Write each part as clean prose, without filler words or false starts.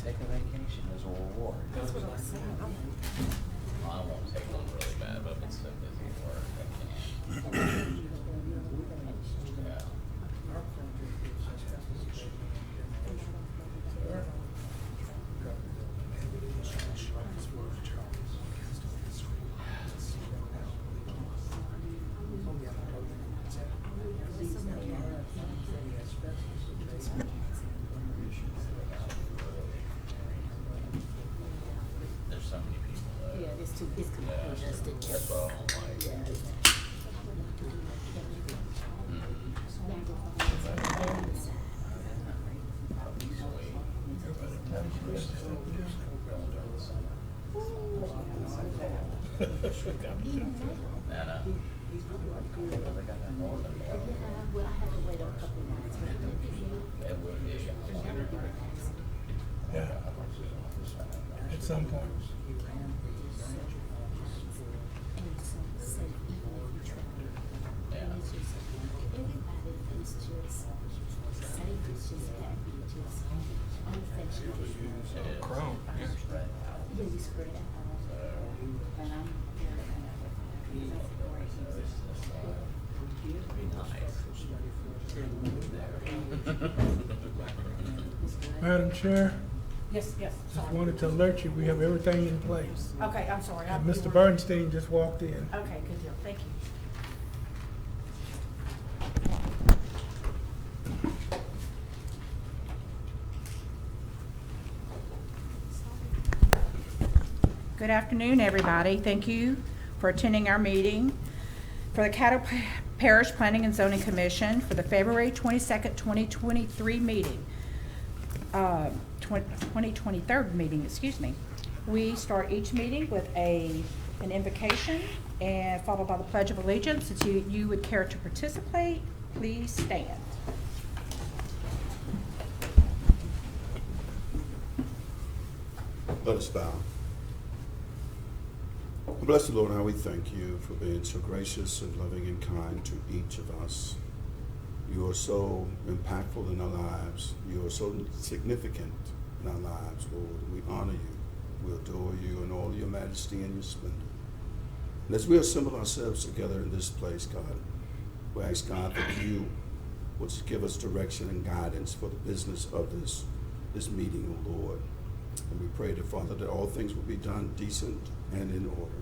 take a vacation as a reward. That's what I said. I won't take one really bad, but if it's so busy at work, I can't. Yeah. There's so many people though. Yeah, it's too, it's congested. That's what I don't like. Nana. Well, I have to wait a couple of months. It would be. Yeah. At some point. Yeah. Everybody is just safe, it's just happy, just unaffectionate. Chrome. Yeah, we spread out. And I'm Madam Chair, Yes, yes, just sorry. wanted to alert you, we have everything in place. Okay, I'm sorry. And Mr. Bernstein just walked in. Okay, good deal, thank you. Good afternoon, everybody. Thank you for attending our meeting for the Parish Planning and Zoning Commission for the February 22nd, 2023 meeting. 2023rd meeting, excuse me. We start each meeting with an invocation and followed by the Pledge of Allegiance. If you would care to participate, please stand. Let us bow. Bless the Lord, how we thank you for being so gracious and loving and kind to each of us. You are so impactful in our lives. You are so significant in our lives, Lord. We honor you. We adore you in all your majesty and your splendor. And as we assemble ourselves together in this place, God, we ask, God, that you would give us direction and guidance for the business of this meeting, O Lord. And we pray, to Father, that all things will be done decent and in order.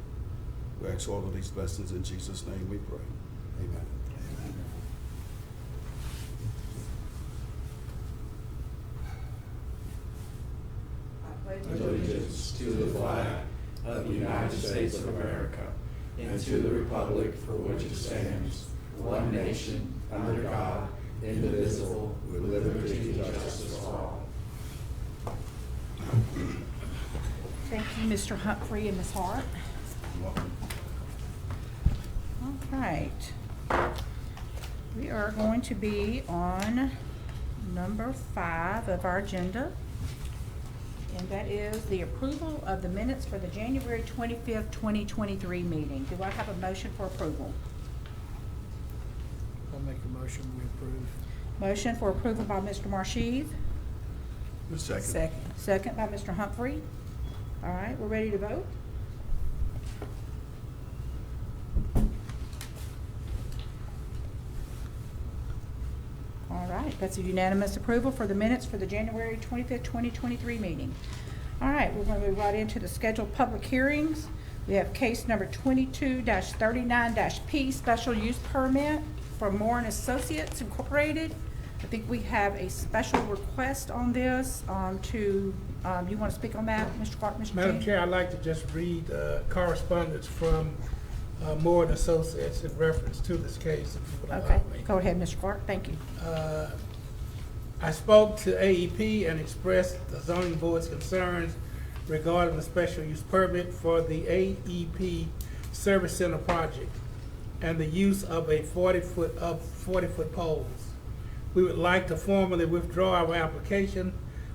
We ask all of these blessings in Jesus' name we pray. Amen. Allegiance to the flag of the United States of America and to the republic for which it stands, one nation, under God, indivisible, with liberty and justice for all. Thank you, Mr. Humphrey and Ms. Hart. You're welcome. All right. We are going to be on number 5 of our agenda. And that is the approval of the minutes for the January 25th, 2023 meeting. Do I have a motion for approval? I'll make a motion, we approve. Motion for approval by Mr. Marshev. Second. Second by Mr. Humphrey. All right, we're ready to vote? All right, that's a unanimous approval for the minutes for the January 25th, 2023 meeting. All right, we're going to move right into the scheduled public hearings. We have case number 22-39-P, special use permit for Moore and Associates Incorporated. I think we have a special request on this you want to speak on that, Mr. Clark, Mr. Madam James? Chair, I'd like to just read correspondence from Moore and Associates in reference to this case, if you would allow Okay, me. go ahead, Mr. Clark, thank you. I spoke to AEP and expressed the zoning board's concerns regarding the special use permit for the AEP Service Center project and the use of a 40-foot poles. We would like to formally withdraw our application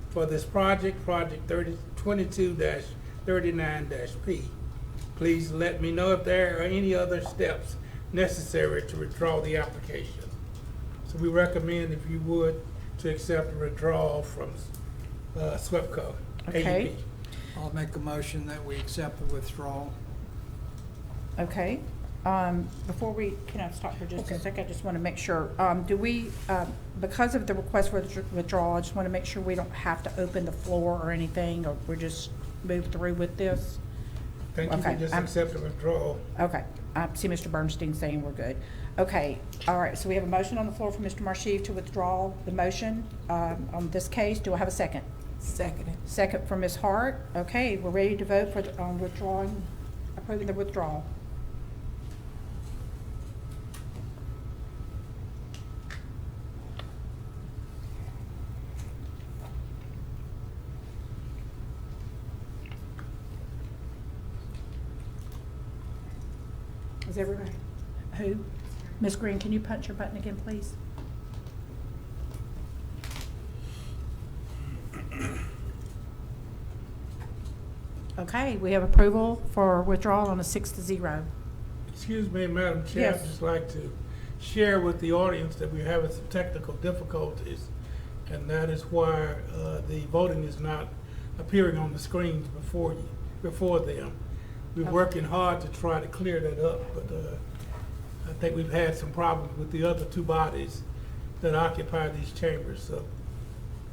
for this project 22-39-P. Please let me know if there are any other steps necessary to withdraw the application. So we recommend, if you would, to accept the withdrawal from SWEPCO. Okay. AEP. I'll make a motion that we accept the withdrawal. Okay. Before we, can I stop for just a second? I just want to make sure. Do we, because of the request for withdrawal, I just want to make sure we don't have to open the floor or anything, or we're just move through with this? Thank you for Okay, just I'm- accepting withdrawal. Okay, I see Mr. Bernstein saying we're good. Okay, all right, so we have a motion on the floor for Mr. Marshev to withdraw the motion on this case. Do I have a second? Second. Second from Ms. Hart. Okay, we're ready to vote for on withdrawing, approving the withdrawal. Is everybody, who? Ms. Green, can you punch your button again, please? Okay, we have approval for withdrawal on a 6-0. Excuse me, Madam Chair, Yes. I'd just like to share with the audience that we're having some technical difficulties, and that is why the voting is not appearing on the screens before them. We're Okay. working hard to try to clear that up, but I think we've had some problems with the other two bodies that occupy these chambers, so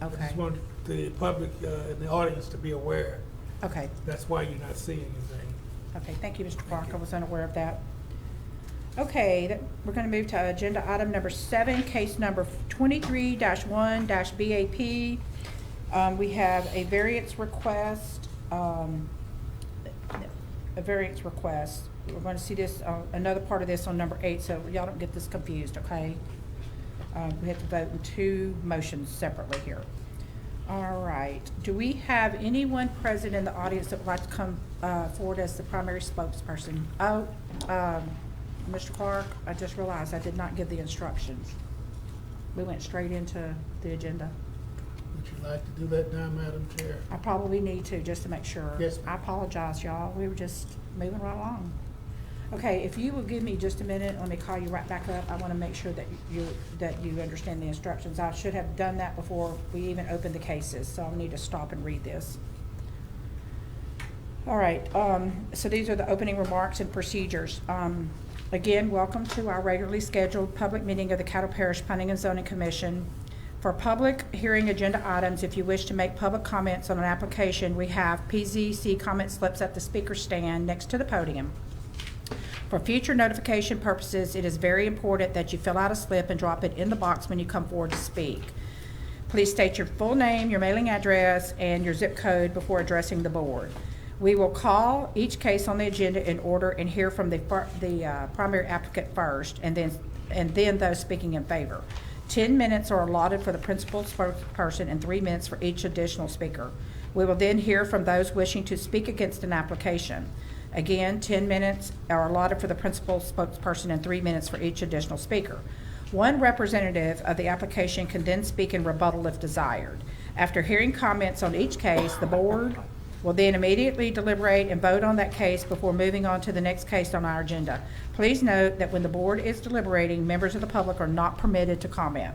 I Okay, just want the public and the audience to be aware. okay, That's why you're not seeing anything. okay, thank you, Mr. Clark, I was unaware of that. Okay, we're gonna move to agenda item number 7, case number 23-1-BAP. We have a variance request, We're gonna see this, another part of this on number 8, so y'all don't get this confused, okay? We have to vote in 2 motions separately here. All right, do we have anyone present in the audience that would like to come forward as the primary spokesperson? Oh, Mr. Clark, I just realized I did not give the instructions. We went straight into the agenda. Would you like to do that now, Madam Chair? I probably need to, just to make sure. Yes, ma'am. I apologize, y'all. We were just moving right along. Okay, if you will give me just a minute, let me call you right back up. I want to make sure that you understand the instructions. I should have done that before we even opened the cases, so I'll need to stop and read this. All right, so these are the opening remarks and procedures. Again, welcome to our regularly scheduled public meeting of the Caddo Parish Planning and Zoning Commission. For public hearing agenda items, if you wish to make public comments on an application, we have PZC comment slips at the speaker stand next to the podium. For future notification purposes, it is very important that you fill out a slip and drop it in the box when you come forward to speak. Please state your full name, your mailing address, and your zip code before addressing the board. We will call each case on the agenda in order and hear from the primary applicant first, and then those speaking in favor. 10 minutes are allotted for the principal spokesperson and 3 minutes for each additional speaker. We will then hear from those wishing to speak against an application. Again, 10 minutes are allotted for the principal spokesperson and 3 minutes for each additional speaker. One representative of the application can then speak in rebuttal if desired. After hearing comments on each case, the board will then immediately deliberate and vote on that case before moving on to the next case on our agenda. Please note that when the board is deliberating, members of the public are not permitted to comment.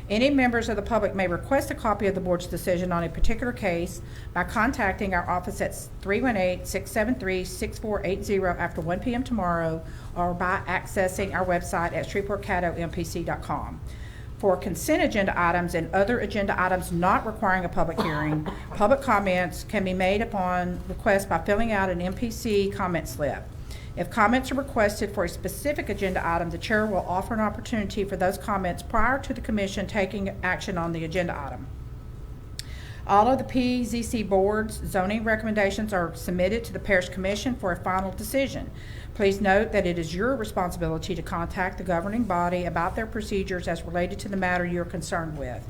Any members of the public may request a copy of the board's decision on a particular case by contacting our office at 318-673-6480 after 1 p.m. tomorrow, or by accessing our website at shreveportcaddompc.com. For consent agenda items and other agenda items not requiring a public hearing, public comments can be made upon request by filling out an MPC comment slip. If comments are requested for a specific agenda item, the chair will offer an opportunity for those comments prior to the commission taking action on the agenda item. All of the PZC board's zoning recommendations are submitted to the Parish Commission for a final decision. Please note that it is your responsibility to contact the governing body about their procedures as related to the matter you are concerned with.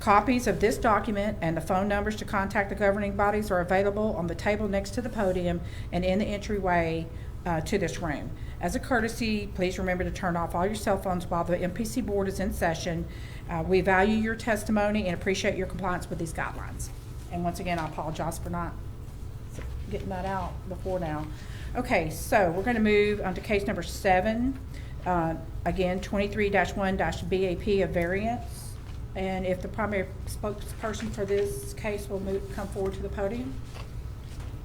Copies of this document and the phone numbers to contact the governing bodies are available on the table next to the podium and in the entryway to this room. As a courtesy, please remember to turn off all your cell phones while the MPC board is in session. We value your testimony and appreciate your compliance with these guidelines. And once again, I apologize for not getting that out before now. Okay, so we're going to move on to case number 7. Again, 23-1-BAP of variance. And if the primary spokesperson for this case will come forward to the podium.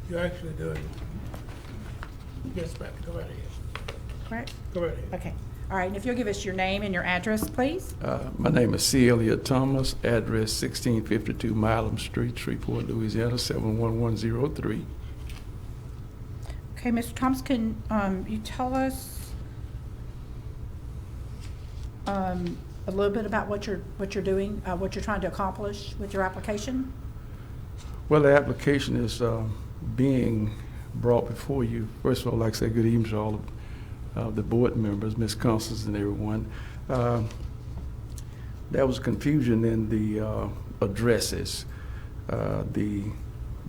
You're actually doing, yes, ma'am, go right ahead. Correct? Go right ahead. Okay. All right, and if you'll give us your name and your address, please. My name is C. Elliott Thomas, address 1652 Milam Street, Shreveport, Louisiana, 71103. Okay, Mr. Thomas, can you tell us a little bit about what you're doing, what you're trying to accomplish with your application? Well, the application is being brought before you. First of all, I'd like to say good evening to all of the board members, Ms. Constance and everyone. There was confusion in the addresses. The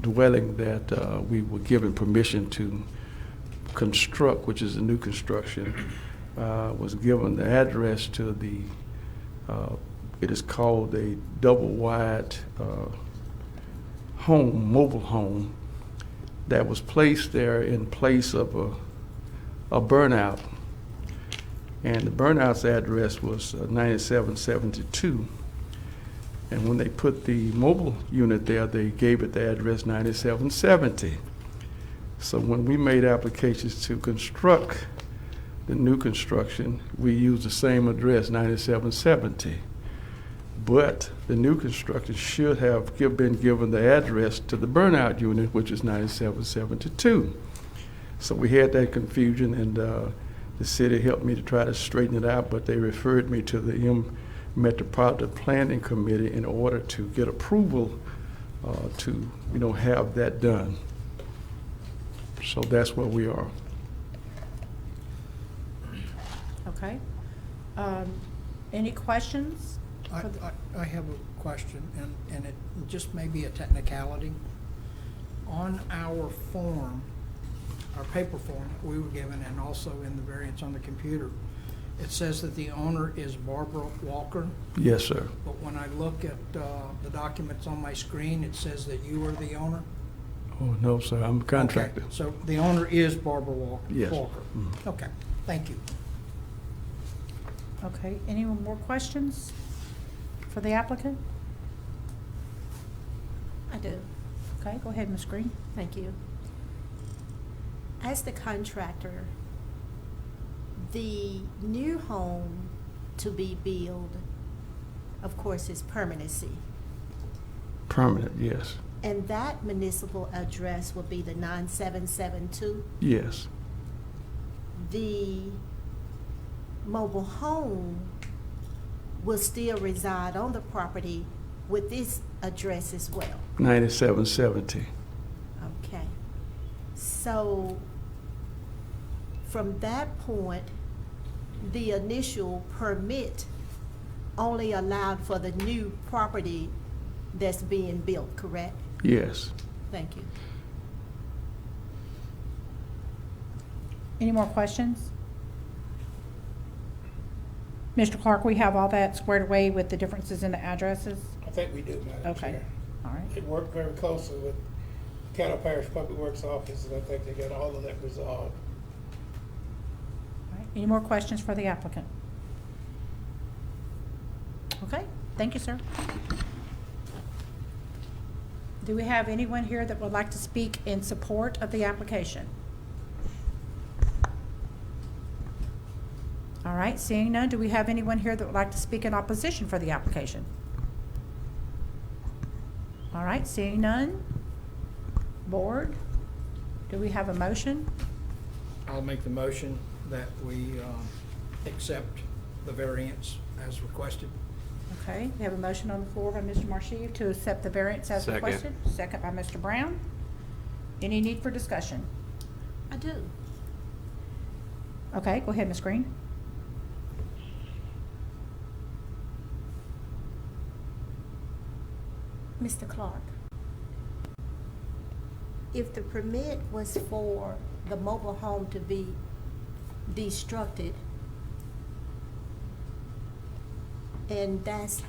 dwelling that we were given permission to construct, which is a new construction, was given the address to the, it is called a double wide home, mobile home, that was placed there in place of a burnout. And the burnout's address was 9772. And when they put the mobile unit there, they gave it the address 9770. So when we made applications to construct the new construction, we used the same address, 9770. But the new construction should have been given the address to the burnout unit, which is 9772. So we had that confusion, and the city helped me to try to straighten it out, but they referred me to the Metropolitan Planning Committee in order to get approval to, have that done. So that's where we are. Okay. Any questions? I have a question, and it just may be a technicality. On our form, our paper form that we were given, and also in the variance on the computer, it says that the owner is Barbara Walker. Yes, sir. But when I look at the documents on my screen, it says that you are the owner. Oh, no, sir, I'm a contractor. Okay, so the owner is Barbara Walker? Yes. Walker. Mhm. Okay, thank you. Okay, any more questions for the applicant? I do. Okay, go ahead, Ms. Green. Thank you. As the contractor, the new home to be built, of course, is permanency. Permanent, yes. And that municipal address will be the 9772. Yes. The mobile home will still reside on the property with this address as well. 9770. Okay. So from that point, the initial permit only allowed for the new property that's being built, correct? Yes. Thank you. Any more questions? Mr. Clark, we have all that squared away with the differences in the addresses? I think we do, Madam Okay. Chair. All right. It worked very closely with Parish Public Works Office, and I think they got all of that resolved. All right. Any more questions for the applicant? Okay, thank you, sir. Do we have anyone here that would like to speak in support of the application? All right, seeing none, do we have anyone here that would like to speak in opposition for the application? All right, seeing none. Board, do we have a motion? I'll make the motion that we accept the variance as requested. Okay, we have a motion on the floor by Mr. Marshev to accept the variance as Second. requested. Second by Mr. Brown. Any need for discussion? I do. Okay, go ahead, Ms. Green. Mr. Clark, if the permit was for the mobile home to be destructed, and that's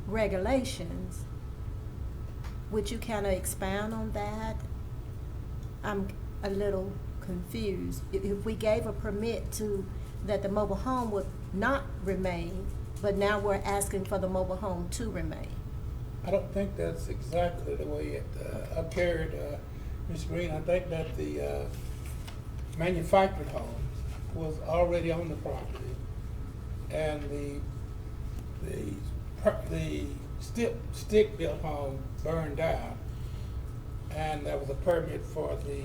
regulations, would you kind of expound on that? I'm a little confused. If we gave a permit to, that the mobile home would not remain but now we're asking for the mobile home to remain. I don't think that's exactly the way it, I carried, Ms. Green, I think that the, manufactured home was already on the property, and the stick-built home burned down, and there was a permit for the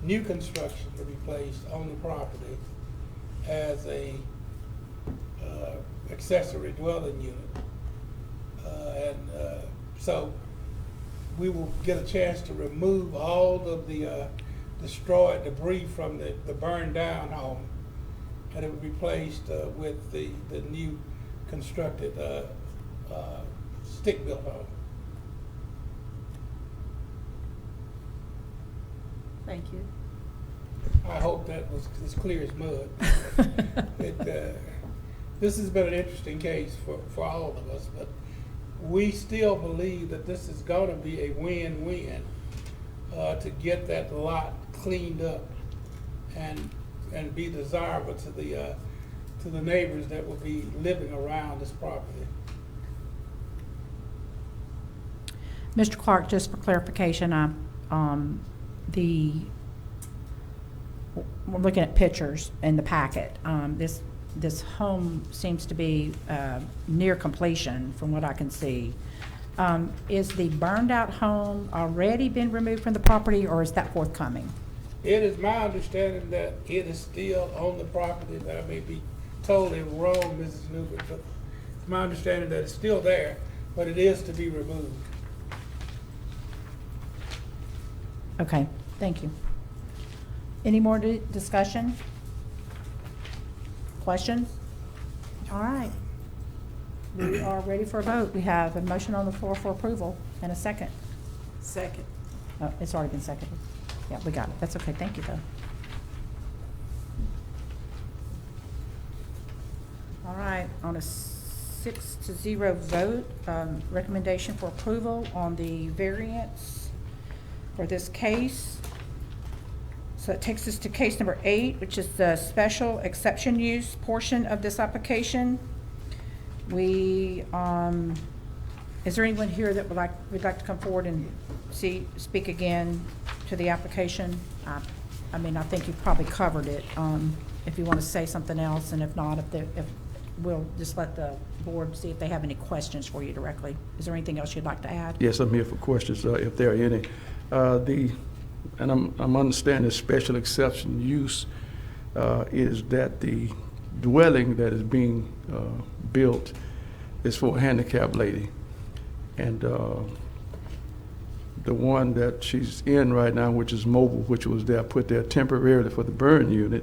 new construction to be placed on the property as a accessory dwelling unit. So we will get a chance to remove all of the destroyed debris from the burned down home, and it will be replaced with the new constructed stick-built home. Thank you. I hope that was as clear as mud. This has been an interesting case for all of us, but we still believe that this is going to be a win-win to get that lot cleaned up and be desirable to the neighbors that will be living around this property. Mr. Clark, just for clarification, we're looking at pictures in the packet. This home seems to be near completion from what I can see. Is the burned out home already been removed from the property, or is that forthcoming? It is my understanding that it is still on the property. That I may be totally wrong, Mrs. Newbert, but it's my understanding that it's still there, but it is to be removed. Okay, thank you. Any more discussion? Questions? All right. We are ready for a vote. We have a motion on the floor for approval and a second. Second. Oh, it's already been seconded. Yeah, we got it. That's okay. Thank you, though. All right, on a 6-0 vote, recommendation for approval on the variance for this case. So it takes us to case number 8, which is the special exception use portion of this application. We, is there anyone here that would like to come forward and speak again to the application? I mean, I think you've probably covered it. If you want to say something else, and if not, if we'll just let the board see if they have any questions for you directly. Is there anything else you'd like to add? Yes, I'm here for questions, if there are any. And I'm understanding special exception use is that the dwelling that is being built is for a handicapped lady. And the one that she's in right now, which is mobile, which was there, put there temporarily for the burn unit,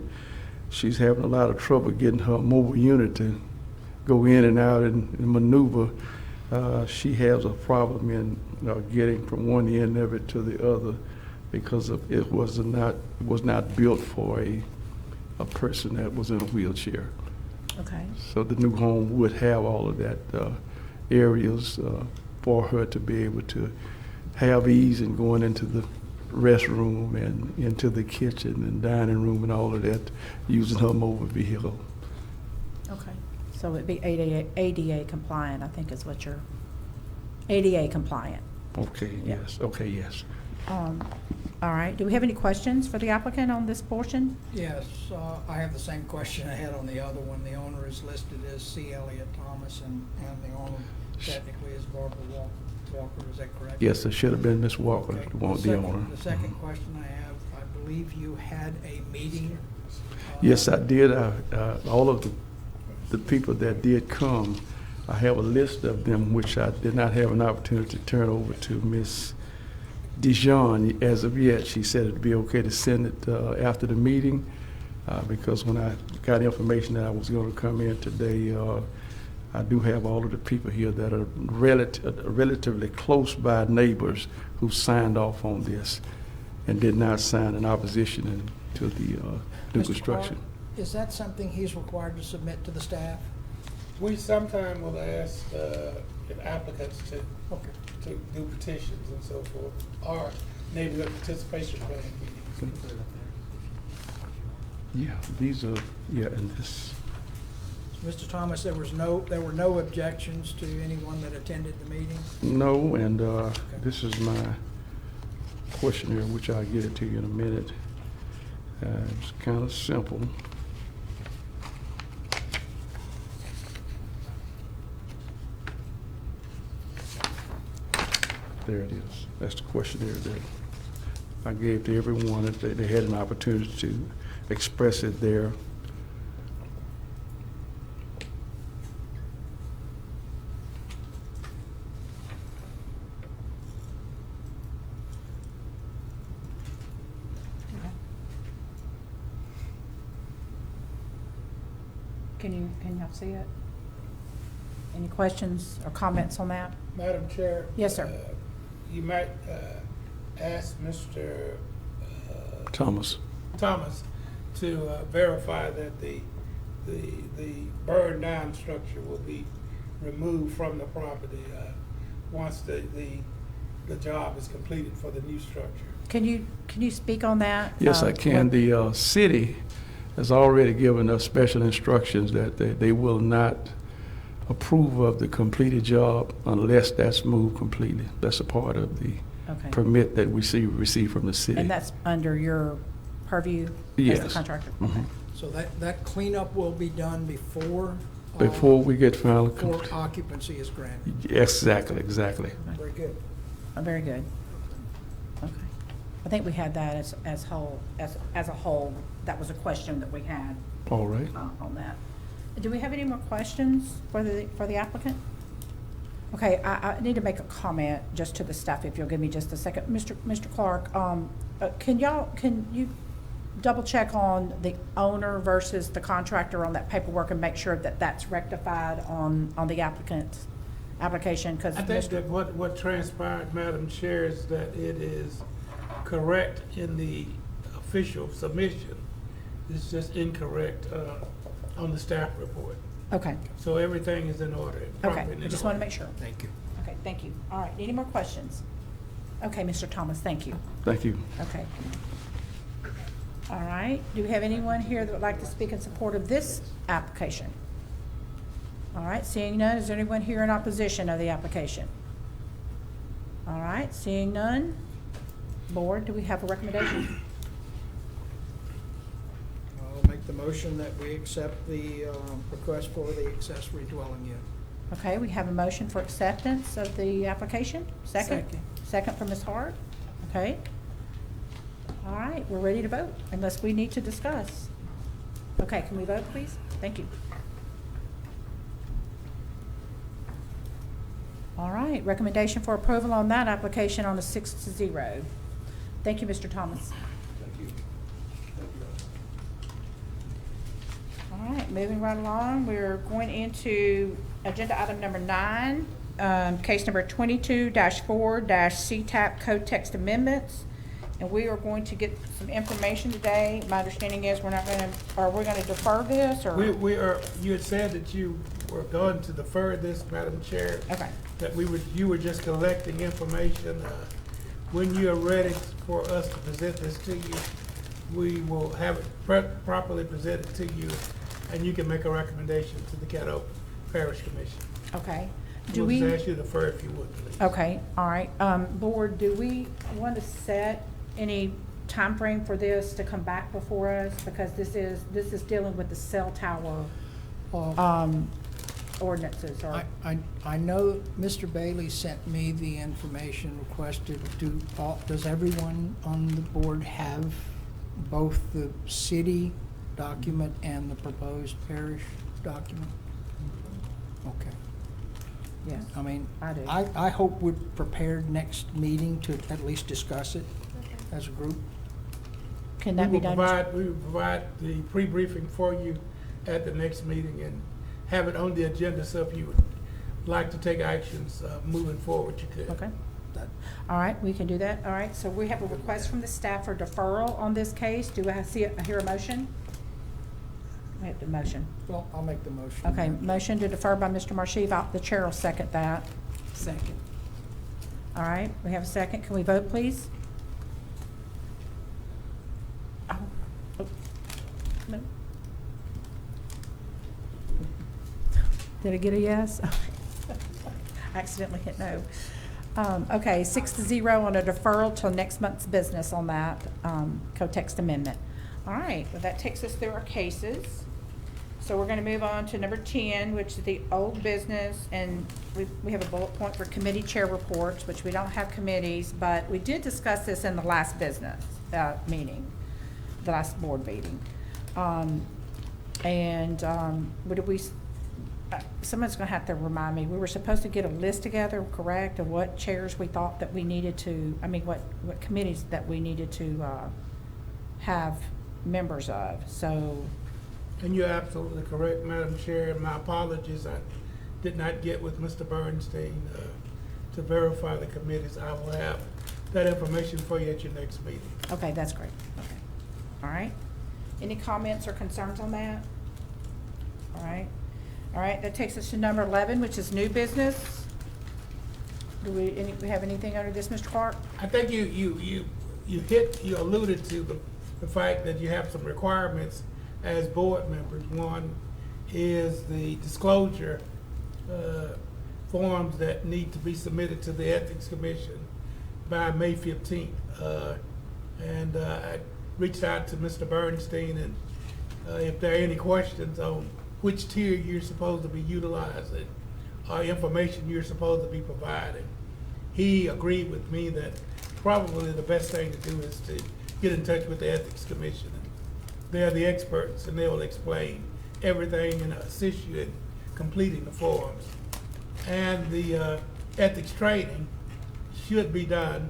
she's having a lot of trouble getting her mobile unit to go in and out and maneuver. She has a problem in getting from one end of it to the other because of it was not built for a person that was in a wheelchair. Okay. So the new home would have all of that areas for her to be able to have ease in going into the restroom and into the kitchen and dining room and all of that using her mobile vehicle. Okay. So it'd be ADA compliant, I think is what you're, ADA compliant. Okay, Yeah. yes, okay, yes. All right, do we have any questions for the applicant on this portion? Yes, I have the same question I had on the other one. The owner is listed as C. Elliott Thomas, and the owner technically is Barbara Walker, is that correct? Yes, it should have been Miss Walker, Okay. the owner. The second question I have, I believe you had a meeting. Yes, I did. All of the people that did come, I have a list of them, which I did not have an opportunity to turn over to Miss Dijon as of yet. She said it'd be okay to send it after the meeting because when I got information that I was going to come in today, I do have all of the people here that are relatively close by neighbors who signed off on this and did not sign in opposition to the new Mr. construction. Clark, is that something he's required to submit to the staff? We sometimes will ask applicants to do petitions and so forth, or neighborhood participation planning meetings. Yeah, these are, yeah, and this. Mr. Thomas, there were no objections to anyone that attended the meeting? No, and this is my questionnaire, which I'll get it to you in a minute. It's kind of simple. There it is. That's the questionnaire that I gave to everyone. That they had an opportunity to express it there. Can y'all see it? Any questions or comments on that? Madam Chair? Yes, sir. You might ask Mr. Thomas. Thomas to verify that the burned down structure will be removed from the property once the job is completed for the new structure. Can you speak on that? Yes, I can. The city has already given us special instructions that they will not approve of the completed job unless that's moved completely. That's a part of the Okay. permit that we receive from the city. And that's under your purview as the Yes. contractor? Mhm. So that cleanup will be done before? Before we get final Before complete. occupancy is granted? Exactly. Very good. Oh, very good. Okay. I think we had that as a whole. That was a question that we had All right. on that. Do we have any more questions for the applicant? Okay, I need to make a comment just to the staff, if you'll give me just a second. Mr. Clark, can you double check on the owner versus the contractor on that paperwork and make sure that that's rectified on the applicant's application? Because I think that what transpired, Madam Chair, is that it is correct in the official submission. It's just incorrect on the staff report. Okay, So everything is in order. properly okay, in I just want to order. make sure. Thank you. Okay, thank you. All right, any more questions? Okay, Mr. Thomas, thank you. Thank you. Okay. All right, do we have anyone here that would like to speak in support of this application? All right, seeing none, is there anyone here in opposition of the application? All right, seeing none. Board, do we have a recommendation? I'll make the motion that we accept the request for the accessory dwelling unit. Okay, we have a motion for acceptance of the application. Second? Second from Ms. Hart. Okay. All right, we're ready to vote, unless we need to discuss. Okay, can we vote, please? Thank you. All right, recommendation for approval on that application on a 6-0. Thank you, Mr. Thomas. All right, moving right along, we're going into agenda item number 9, case number 22-4- CTAP code text amendments. And we are going to get some information today. My understanding is we're going to defer this, or? We are, you had said that you were going to defer this, Madam Chair. Okay. That you were just collecting information. When you are ready for us to present this to you, we will have it properly presented to you, and you can make a recommendation to the Caddo Parish Commission. Okay. We'll just ask you to defer if you would, please. Okay, all right. Board, do we want to set any time frame for this to come back before us? Because this is dealing with the cell tower ordinances, or? I know Mr. Bailey sent me the information requested. Does everyone on the board have both the city document and the proposed parish document? Okay. Yes, I mean, I do. I hope we're prepared next meeting to at least discuss it as a group. Can that be done? We will provide the pre-briefing for you at the next meeting and have it on the agenda, so if you would like to take actions moving forward, you could. Okay. All right, we can do that. All right, so we have a request from the staff for deferral on this case. Do I hear a motion? We have the motion. Well, I'll make the motion. Okay, motion to defer by Mr. Marshev. The chair will second that. Second. All right, we have a second. Can we vote, please? Oh, no. Did I get a yes? Accidentally hit no. Okay, 6-0 on a deferral till next month's business on that, co-text amendment. All right, well, that takes us through our cases. So we're gonna move on to number 10, which is the old business, and we have a bullet point for committee chair reports, which we don't have committees, but we did discuss this in the last business, meeting, the last board meeting. What did we, someone's gonna have to remind me, we were supposed to get a list together, correct, of what chairs we thought that we needed to, what committees that we needed to, have members of, so. And you're absolutely correct, Madam Chair. My apologies, I did not get with Mr. Bernstein to verify the committees. I will have that information for you at your next meeting. Okay, that's great, okay. All right. Any comments or concerns on that? All right, that takes us to number 11, which is new business. Do we have anything under this, Mr. Clark? I think you alluded to the fact that you have some requirements as board members. One is the disclosure forms that need to be submitted to the Ethics Commission by May 15th. I reached out to Mr. Bernstein, and if there are any questions on which tier you're supposed to be utilizing or information you're supposed to be providing, he agreed with me that probably the best thing to do is to get in touch with the Ethics Commission. They're the experts, and they will explain everything and assist you in completing the forms. And the ethics training should be done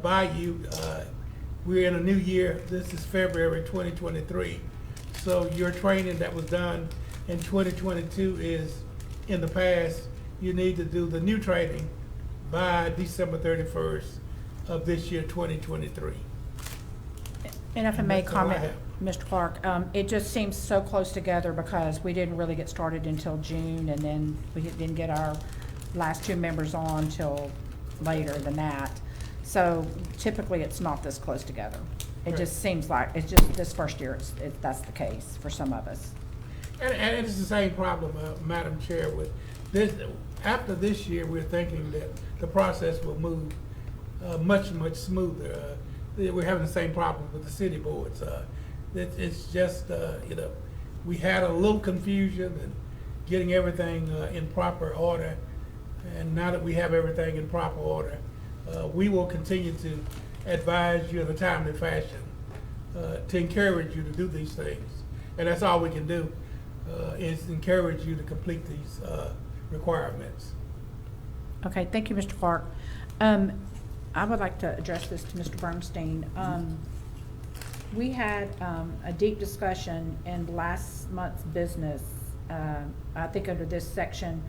by you. We're in a new year. This is February 2023. So your training that was done in 2022 is in the past. You need to do the new training by December 31st of this year, 2023. And if I may That's all I comment, have. Mr. Clark, it just seems so close together because we didn't really get started until June, and then we didn't get our last two members on till later than that. So typically, it's not this close together. It Right. just seems like, it's just this first year, that's the case for some of us. And it's the same problem, Madam Chair, with this. After this year, we're thinking that the process will move much smoother. We're having the same problem with the city boards. It's just, we had a little confusion in getting everything in proper order. And now that we have everything in proper order, we will continue to advise you in a timely fashion to encourage you to do these things. And that's all we can do, is encourage you to complete these requirements. Okay, thank you, Mr. Clark. I would like to address this to Mr. Bernstein. We had a deep discussion in last month's business, I think under this section,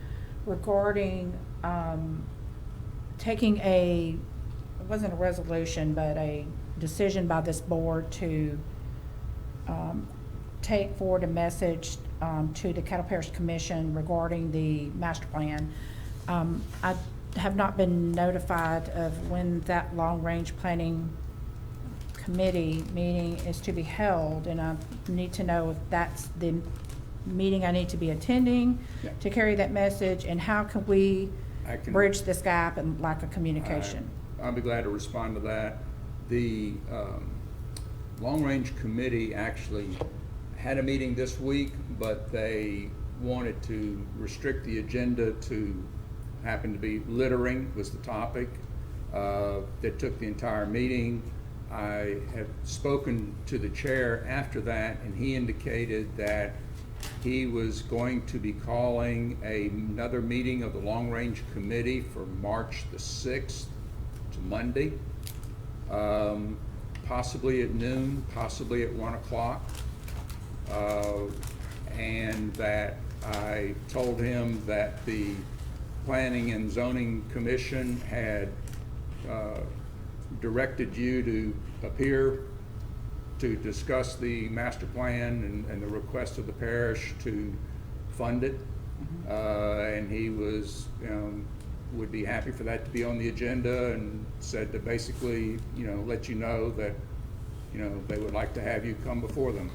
regarding taking it wasn't a resolution, but a decision by this board to take forward a message to the Cattle Parish Commission regarding the master plan. I have not been notified of when that long-range planning committee meeting is to be held, and I need to know if that's the meeting I need to be attending Yeah. to carry that message, and how can we I can- bridge this gap and lack of communication? I'll be glad to respond to that. The long-range committee actually had a meeting this week, but they wanted to restrict the agenda to, happened to be littering was the topic. That took the entire meeting. I have spoken to the chair after that, and he indicated that he was going to be calling another meeting of the long-range committee for March the 6th, to Monday, possibly at noon, possibly at 1 o'clock. And that I told him that the Planning and Zoning Commission had directed you to appear to discuss the master plan and the request of the parish to fund it. And he was, would be happy for that to be on the agenda, and said to basically, let you know that, they would like to have you come before them.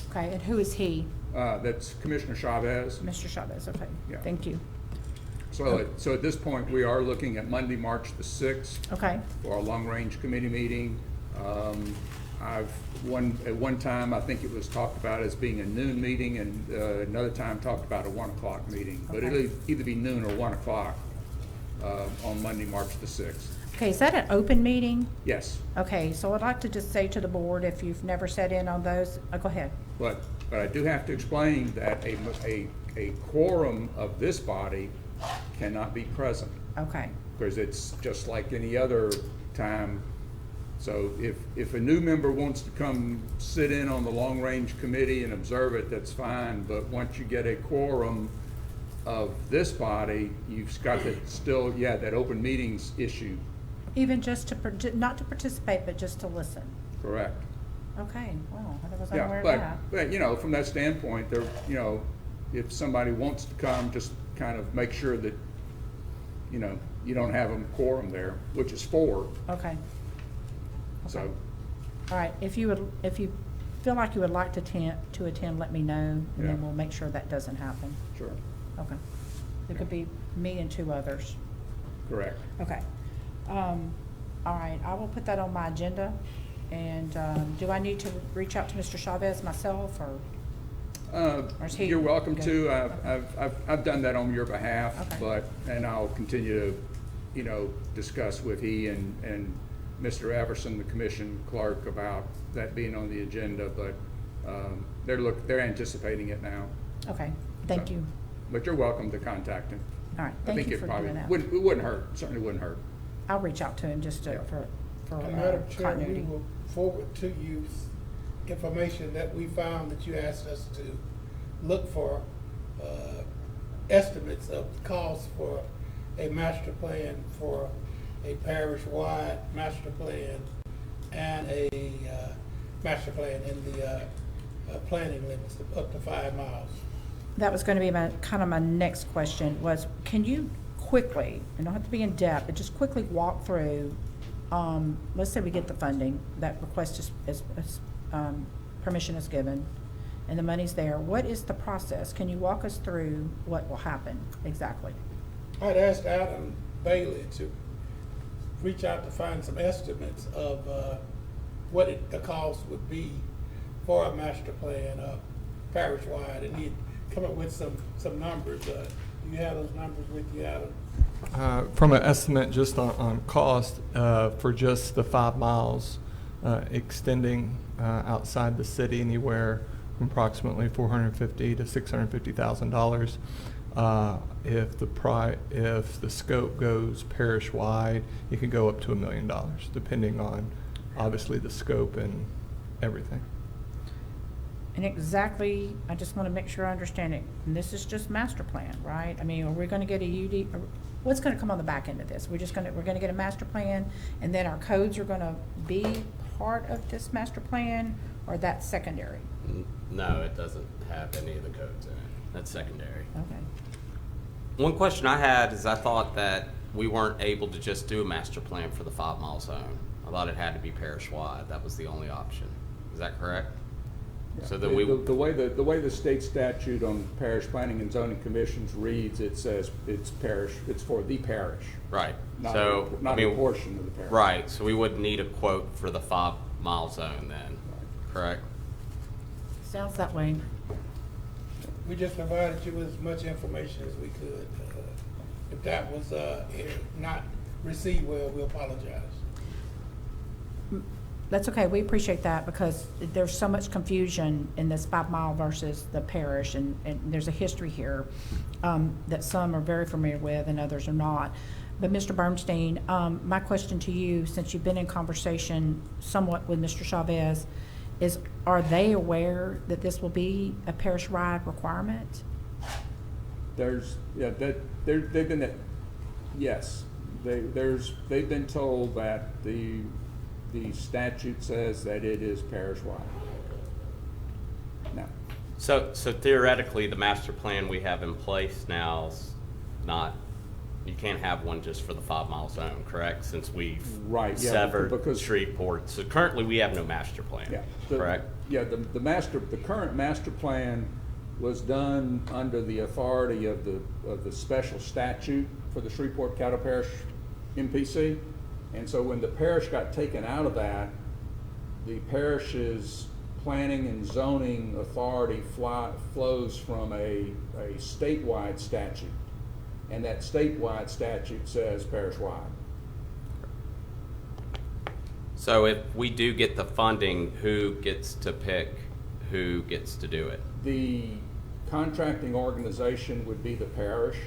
Okay, and who is he? That's Commissioner Chavez. Mr. Chavez, okay. Yeah. Thank you. So at this point, we are looking at Monday, March the 6th. Okay, For our long-range committee meeting. At one time, I think it was talked about as being a noon meeting, and another time talked about a 1 o'clock meeting. But Okay. it'll either be noon or 1 o'clock on Monday, March the 6th. okay, is that an open meeting? Yes, Okay, so I'd like to just say to the board, if you've never sat in on those, go ahead. but I do have to explain that a quorum of this body cannot be present, Okay, because it's just like any other time. So if a new member wants to come sit in on the long-range committee and observe it, that's fine, but once you get a quorum of this body, you've got to still, that open meetings issue, even just to, not to participate, but just to listen? correct? Okay, wow, I was Yeah, unaware of but, that. but, you know, from that standpoint, there, you know, if somebody wants to come, just kind of make sure that, you know, you don't have a quorum there, which is 4, Okay, so. all right, if you feel like you would like to attend, let me know, and Yeah. then we'll make sure that doesn't happen. Sure, Okay. It could be me and 2 others. correct. Okay. All right, I will put that on my agenda. And do I need to reach out to Mr. Chavez myself, or? Or is he You're welcome good? to. Okay. I've done that on your behalf, Okay. and I'll continue to, you know, discuss with he and Mr. Everson, the commission clerk, about that being on the agenda, but they're anticipating it now. Okay, thank So, you. But you're welcome to contact him. All right, I thank think you it for probably doing that. It wouldn't hurt, certainly wouldn't hurt. I'll reach out to him just Yeah. for And Madam Chair, we continuity. will forward to you information that we found that you asked us to look for, estimates of costs for a master plan for a parish-wide master plan and a, master plan in the, planning limits of up to 5 miles. That was gonna be my next question was, can you quickly, and don't have to be in depth, but just quickly walk through, let's say we get the funding, that request is permission is given, and the money's there. What is the process? Can you walk us through what will happen exactly? I'd asked Adam Bailey to reach out to find some estimates of what the cost would be for a master plan parish-wide, and he'd come up with some numbers. Do you have those numbers with you, Adam? From an estimate just on cost for just the 5 miles extending outside the city, anywhere from approximately $450,000 to $650,000. If the scope goes parish wide, it could go up to $1 million, depending on obviously the scope and everything. And exactly, I just want to make sure I understand it. And this is just master plan, right? I mean, are we going to get a UD? What's going to come on the back end of this? We're going to get a master plan, and then our codes are going to be part of this master plan, or that's secondary? No, it doesn't have any of the codes in it. That's secondary. Okay. One question I had is I thought that we weren't able to just do a master plan for the 5 mile zone. I thought it had to be parish-wide. That was the only option. Is that correct? So then The way the state statute on parish planning and zoning commissions reads, it says it's parish, it's for the parish. Right. Not So, a portion of the parish. Right, so we wouldn't need a quote for the 5 mile zone then, correct? Sounds that way. We just provided you with as much information as we could. If that was not received well, we apologize. That's okay, we appreciate that, because there's so much confusion in this 5 mile versus the parish, and there's a history here that some are very familiar with and others are not. But Mr. Bernstein, my question to you, since you've been in conversation somewhat with Mr. Chavez, is are they aware that this will be a parish-wide requirement? They've been told that the statute says that it is parish-wide. Now, So theoretically, the master plan we have in place now is not You can't have one just for the 5 mile zone, correct? Since we've Right, yeah, severed because- Shreveport. So currently, we have no master plan, Yeah. correct? Yeah, the current master plan was done under the authority of the special statute for the Shreveport-Caddo Parish MPC. And so when the parish got taken out of that, the parish's planning and zoning authority flows from a statewide statute. And that statewide statute says parish-wide. So if we do get the funding, who gets to pick who gets to do it? The contracting organization would be the parish.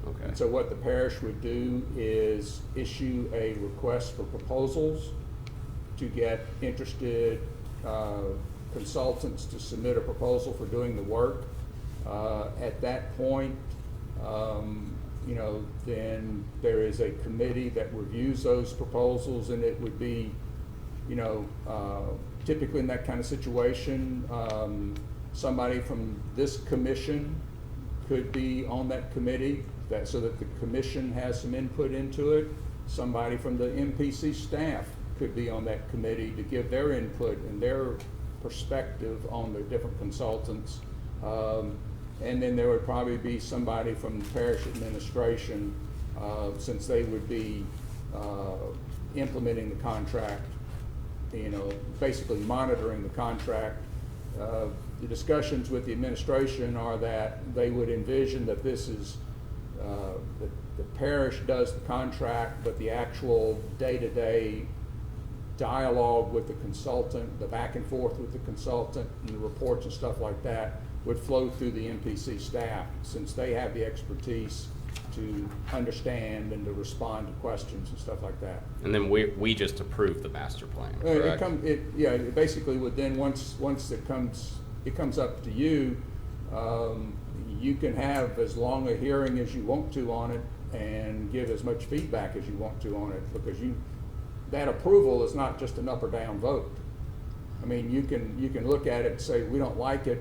Okay. And so what the parish would do is issue a request for proposals to get interested consultants to submit a proposal for doing the work. At that point, then there is a committee that reviews those proposals, and it would be, typically in that kind of situation, somebody from this commission could be on that committee, so that the commission has some input into it. Somebody from the MPC staff could be on that committee to give their input and their perspective on the different consultants. And then there would probably be somebody from the parish administration, since they would be implementing the contract, basically monitoring the contract. The discussions with the administration are that they would envision that this is, the parish does the contract, but the actual day-to-day dialogue with the consultant, the back and forth with the consultant, and the reports and stuff like that would flow through the MPC staff, since they have the expertise to understand and to respond to questions and stuff like that. And then we just approve the master plan, correct? It basically would then, once it comes up to you, you can have as long a hearing as you want to on it and give as much feedback as you want to on it, because that approval is not just an up or down vote. I mean, you can look at it and say, we don't like it,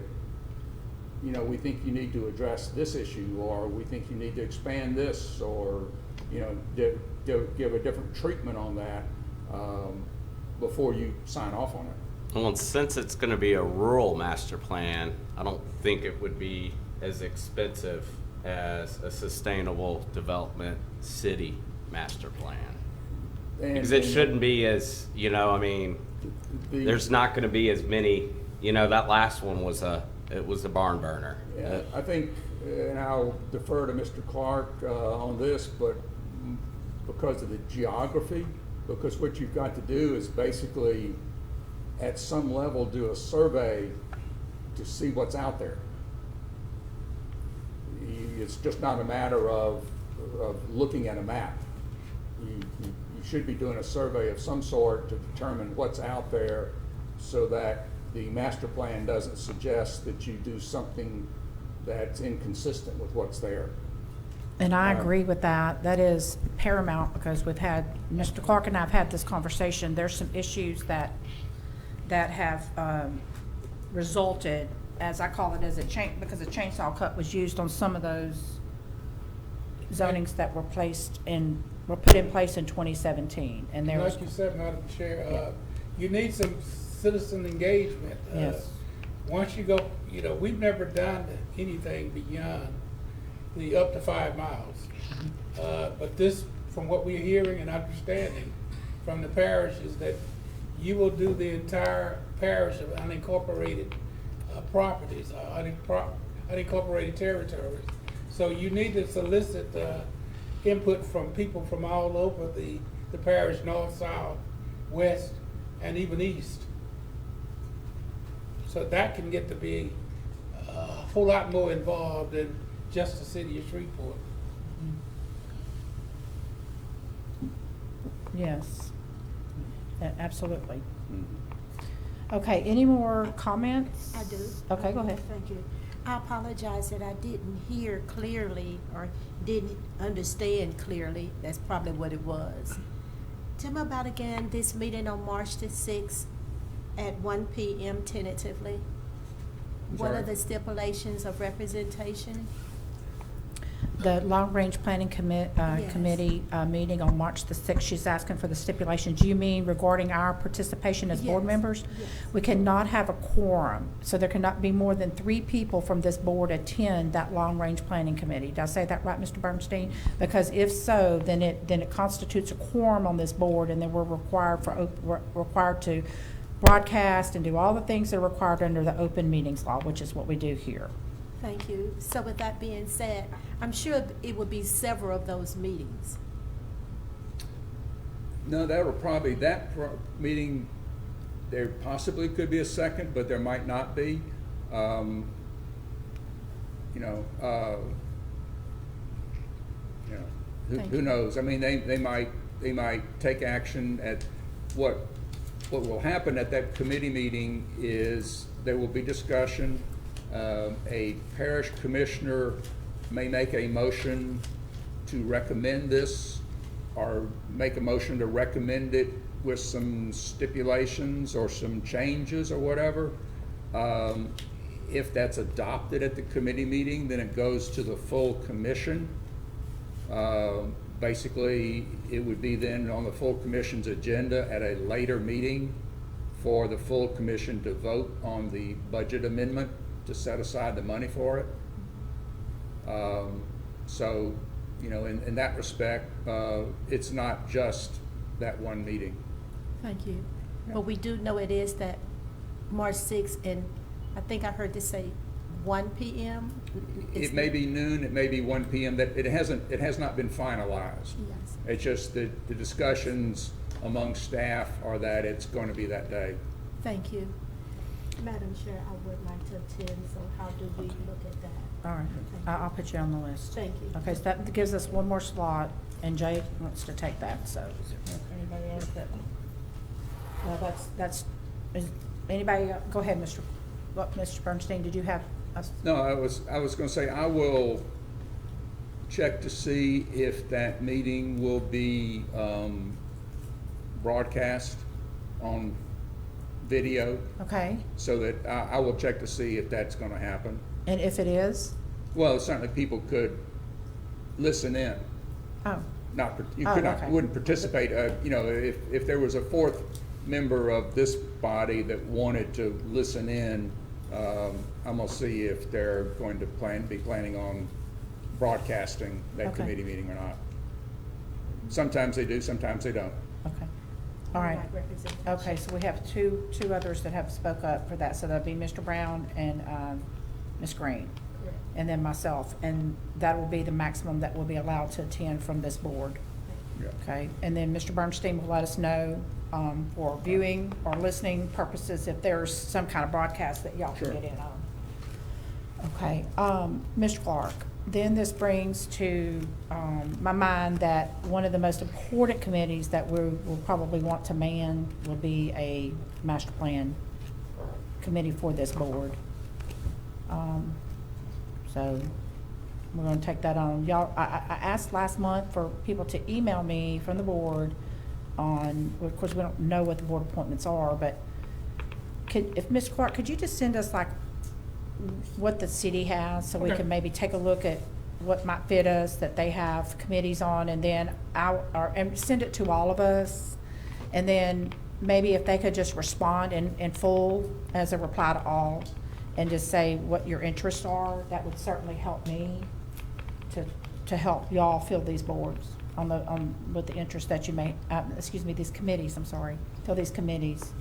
we think you need to address this issue, or we think you need to expand this, or, give a different treatment on that before you sign off on it. Well, since it's going to be a rural master plan, I don't think it would be as expensive as a sustainable development city master plan. Because it shouldn't be as, there's not going to be as many, that last one was a barn burner. Yeah, I think, and I'll defer to Mr. Clark on this, but because of the geography, because what you've got to do is basically, at some level, do a survey to see what's out there. It's just not a matter of looking at a map. You should be doing a survey of some sort to determine what's out there, so that the master plan doesn't suggest that you do something that's inconsistent with what's there. And I agree with that. That is paramount, because Mr. Clark and I have had this conversation. There's some issues that have resulted, as I call it, because a chainsaw cut was used on some of those zonings that were put in place in 2017. And there was, like you said, Madam Chair, you need some citizen engagement. Yes. Once you go, we've never done anything beyond the up to 5 miles. But this, from what we're hearing and understanding from the parish, is that you will do the entire parish of unincorporated properties, unincorporated territories. So you need to solicit input from people from all over the parish, north, south, west, and even east. So that can get to be a whole lot more involved than just the city of Shreveport. yes, absolutely. Okay, any more comments? I do. Okay, go ahead. Thank you. I apologize that I didn't hear clearly or didn't understand clearly. That's probably what it was. Tell me about again this meeting on March the 6th at 1 p.m. tentatively. What are the stipulations of representation? The long-range planning Yes. committee meeting on March the 6th, she's asking for the stipulations. Do you mean regarding our participation as board Yes, members? yes. We cannot have a quorum, so there cannot be more than 3 people from this board attend that long-range planning committee. Did I say that right, Mr. Bernstein? Because if so, then it constitutes a quorum on this board, and then we're required to broadcast and do all the things that are required under the open meetings law, which is what we do here. Thank you. So with that being said, I'm sure it would be several of those meetings. No, meeting, there possibly could be a second, but there might not be. Thank Who you. knows? I mean, they might take action at what will happen at that committee meeting is there will be discussion. A parish commissioner may make a motion to recommend this or make a motion to recommend it with some stipulations or some changes or whatever. If that's adopted at the committee meeting, then it goes to the full commission. Basically, it would be then on the full commission's agenda at a later meeting for the full commission to vote on the budget amendment to set aside the money for it. So, in that respect, it's not just that one meeting. Thank you. But we do know it is that March 6th, and I think I heard this say 1 p.m.? It may be noon, it may be 1 p.m. That it has not been finalized. Yes. It's just the discussions among staff are that it's going to be that day. Thank you. Madam Chair, I would like to attend, so how do we look at that? All right, I'll put you on the list. Thank you. Okay, so that gives us one more slot, and Jay wants to take that, so. Is anybody else that? Well, is anybody, go ahead, Mr. Bernstein, did you have? No, I was going to say, I will check to see if that meeting will be broadcast on video, Okay, so that I will check to see if that's going to happen. and if it is? Well, certainly people could listen in. Oh, You Oh, could not, okay. wouldn't participate. If there was a fourth member of this body that wanted to listen in, I'm gonna see if they're going to be planning on broadcasting that Okay. committee meeting or not. Sometimes they do, sometimes they don't. okay. All right. Representation. Okay, so we have two others that have spoke up for that, so that'll be Mr. Brown and Ms. Green, Correct. and then myself, and that will be the maximum that will be allowed to attend from this board. Yeah. Okay, and then Mr. Bernstein will let us know for viewing or listening purposes if there's some kind of broadcast that y'all can Sure. get in on. Okay, Mr. Clark, then this brings to my mind that one of the most important committees that we will probably want to man will be a master plan committee for this board. So we're gonna take that on. Y'all, I asked last month for people to email me from the board on, of course, we don't know what the board appointments are, but if Ms. Clark, could you just send us like what the city has, so we Okay. can maybe take a look at what might fit us, that they have committees on, and then and send it to all of us. And then maybe if they could just respond in full as a reply to all, and just say what your interests are, that would certainly help me to help y'all fill these boards with the interest that you may, these committees, I'm sorry, fill these committees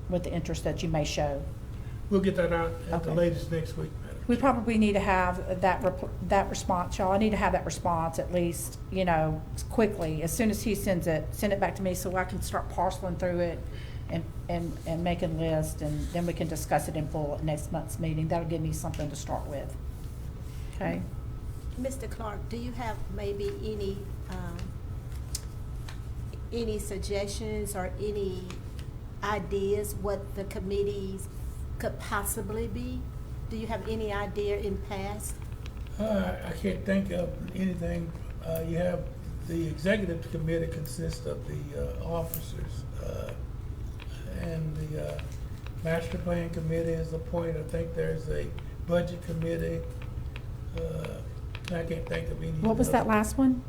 with the interest that you may show. We'll get that out at the Okay. latest next week, Madam. We probably need to have that response, y'all. I need to have that response at least, quickly. As soon as he sends it, send it back to me so I can start parceling through it and making lists, and then we can discuss it in full at next month's meeting. That'll give me something to start with. Okay? Mr. Clark, do you have maybe any suggestions or any ideas what the committees could possibly be? Do you have any idea in past? I can't think of anything. You have, the executive committee consists of the officers, and the master plan committee is appointed. I think there's a budget committee. I can't think of any. What was that last one?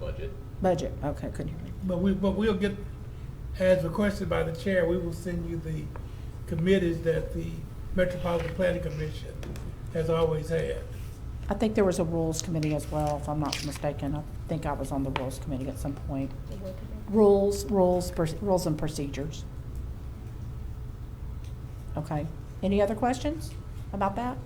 Budget. Budget, okay, couldn't hear me. But we'll get, as requested by the chair, we will send you the committees that the Metropolitan Planning Commission has always had. I think there was a rules committee as well, if I'm not mistaken. I think I was on the rules committee at some point. Rules and procedures. Okay, any other questions about that?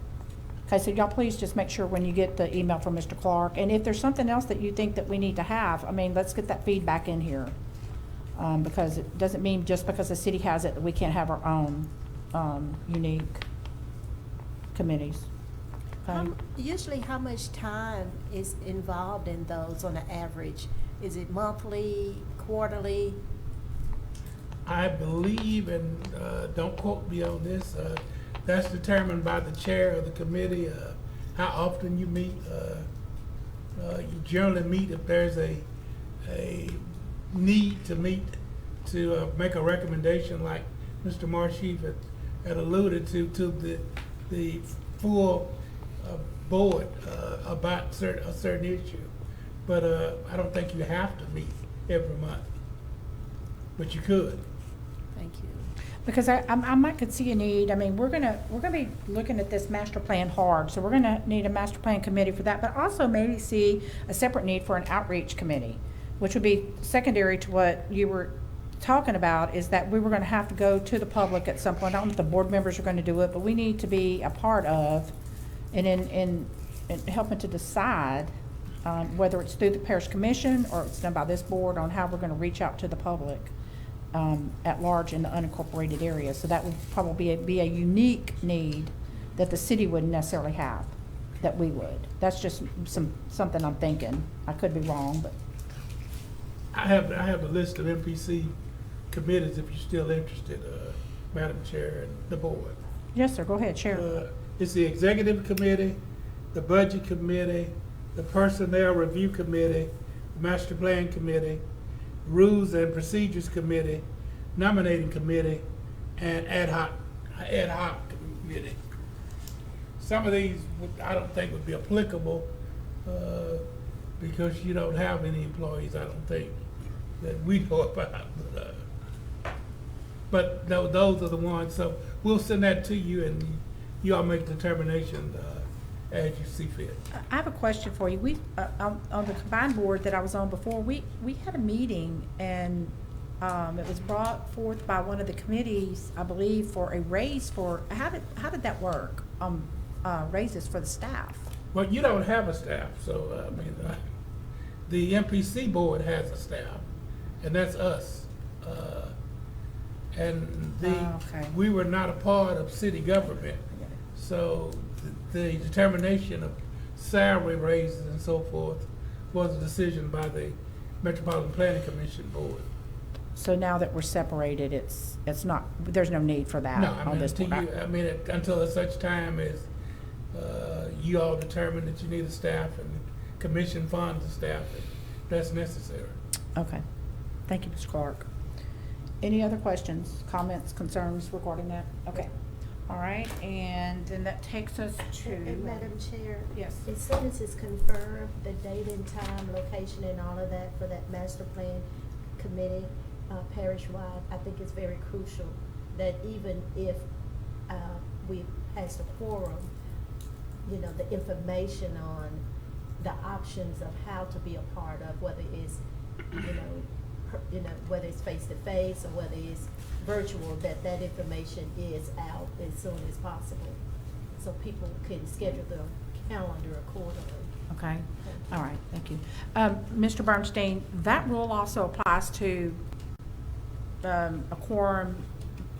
Okay, so y'all please just make sure when you get the email from Mr. Clark, and if there's something else that you think that we need to have, I mean, let's get that feedback in here. Because it doesn't mean just because the city has it that we can't have our own, unique committees. Okay? Usually how much time is involved in those on an average? Is it monthly, quarterly? I believe, and don't quote me on this, that's determined by the chair of the committee, how often you meet. You generally meet if there's a need to meet to make a recommendation, like Mr. Marsheef had alluded to the full board about a certain issue. But I don't think you have to meet every month, but you could. Thank you. Because I might could see a need, I mean, we're gonna be looking at this master plan hard, so we're gonna need a master plan committee for that, but also maybe see a separate need for an outreach committee, which would be secondary to what you were talking about, is that we were gonna have to go to the public at some point. I don't know if the board members are gonna do it, but we need to be a part of, and in helping to decide whether it's through the parish commission or it's done by this board on how we're gonna reach out to the public at large in the unincorporated area. So that would probably be a unique need that the city wouldn't necessarily have, that we would. That's just something I'm thinking. I could be wrong, but. I have a list of MPC committees if you're still interested, Madam Chair and the board. Yes, sir, go ahead, share. It's the Executive Committee, the Budget Committee, the Personnel Review Committee, the Master Plan Committee, Rules and Procedures Committee, Nominating Committee, and Ad hoc Committee. Some of these I don't think would be applicable because you don't have any employees, I don't think, that we know about. But those are the ones, so we'll send that to you and you all make determination as you see fit. I have a question for you. We, on the combined board that I was on before, we had a meeting, and it was brought forth by one of the committees, I believe, for a raise for, how did that work? Raises for the staff. Well, you don't have a staff, so, I mean, the MPC board has a staff, and that's us. Okay. We were not a part of city government, so the determination of salary raises and so forth was a decision by the Metropolitan Planning Commission board. So now that we're separated, it's not, there's no need for that No, I on mean, this board. until such time as you all determine that you need a staff and the commission funds the staff if that's necessary. Okay. Thank you, Mr. Clark. Any other questions, comments, concerns regarding that? Okay. All right, and then that takes us to. And Madam Chair? Yes. As soon as it's confirmed, the date and time, location and all of that for that master plan committee, parish-wide, I think it's very crucial that even if we passed a quorum, you know, the information on the options of how to be a part of, whether it's, whether it's face-to-face or whether it's virtual, that information is out as soon as possible, so people can schedule their calendar accordingly. Okay, all right, thank you. Mr. Bernstein, that rule also applies to a quorum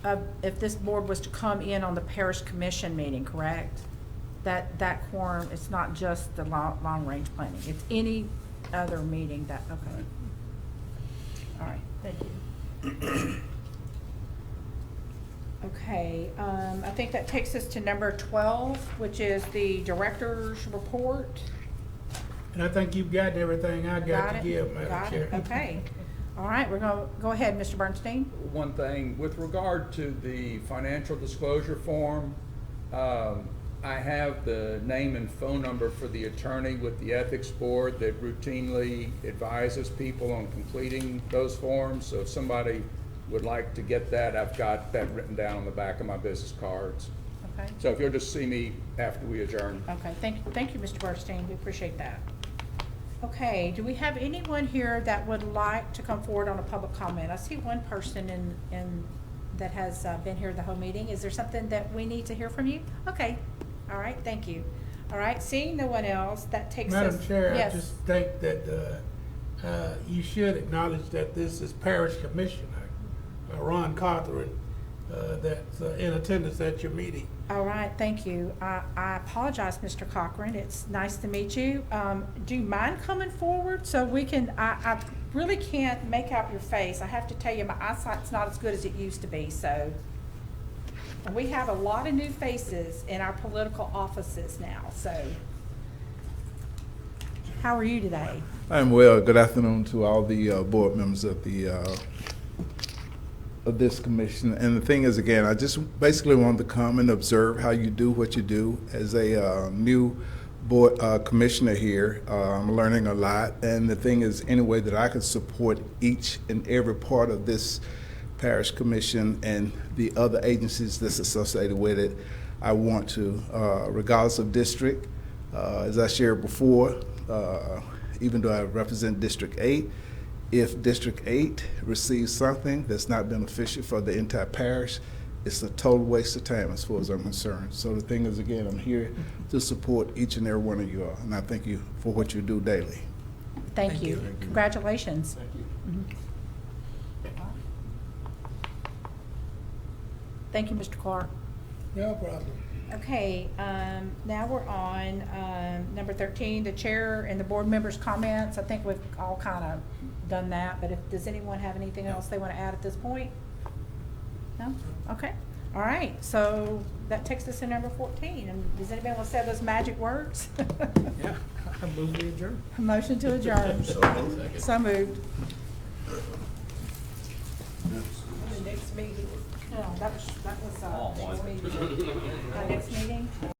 of, if this board was to come in on the parish commission meeting, correct? That quorum, it's not just the long-range planning, it's any other meeting that, okay. All right, thank you. Okay, I think that takes us to number 12, which is the director's report. And I think you've got everything I got to it? give, Madam Got Chair. it, okay. All right, we're gonna go ahead, Mr. Bernstein. One thing, with regard to the financial disclosure form, I I have the name and phone number for the attorney with the ethics board that routinely advises people on completing those forms. So if somebody would like to get that, I've got that written down on the back of my business cards. Okay. So if you'll just see me after we adjourn. Okay, thank you, Mr. Burstein, we appreciate that. Okay, do we have anyone here that would like to come forward on a public comment? I see one person in that has been here the whole meeting. Is there something that we need to hear from you? Okay, all right, thank you. All right, seeing no one else, that takes us. Madam Chair, I Yes. just think that you should acknowledge that this is Parish Commissioner Ron Cawthorn that's in attendance at your meeting. All right, thank you. I apologize, Mr. Cochran. It's nice to meet you. Do you mind coming forward so we can, I really can't make out your face. I have to tell you, my eyesight's not as good as it used to be, so. And we have a lot of new faces in our political offices now, so. How are you today? I'm well. Good afternoon to all the board members of this commission. And the thing is, again, I just basically wanted to come and observe how you do what you do. As a new board commissioner here, I'm learning a lot. And the thing is, any way that I could support each and every part of this parish commission and the other agencies that's associated with it, I want to, regardless of district. As I shared before, even though I represent District 8, if District 8 receives something that's not beneficial for the entire parish, it's a total waste of time as far as I'm concerned. So the thing is, again, I'm here to support each and every one of you all, and I thank you for what you do daily. Thank you. Congratulations. Thank you. Thank you, Mr. Clark. No problem. Okay, now we're on number 13, the chair and the board members' comments. I think we've all kind of done that, but does anyone have anything else they want to add at this point? No? Okay. All right, so that takes us to number 14. And does anybody want to say those magic words? Yeah, I move we adjourn. A motion to adjourn. So moved. The next meeting. No, that was next meeting. Next meeting.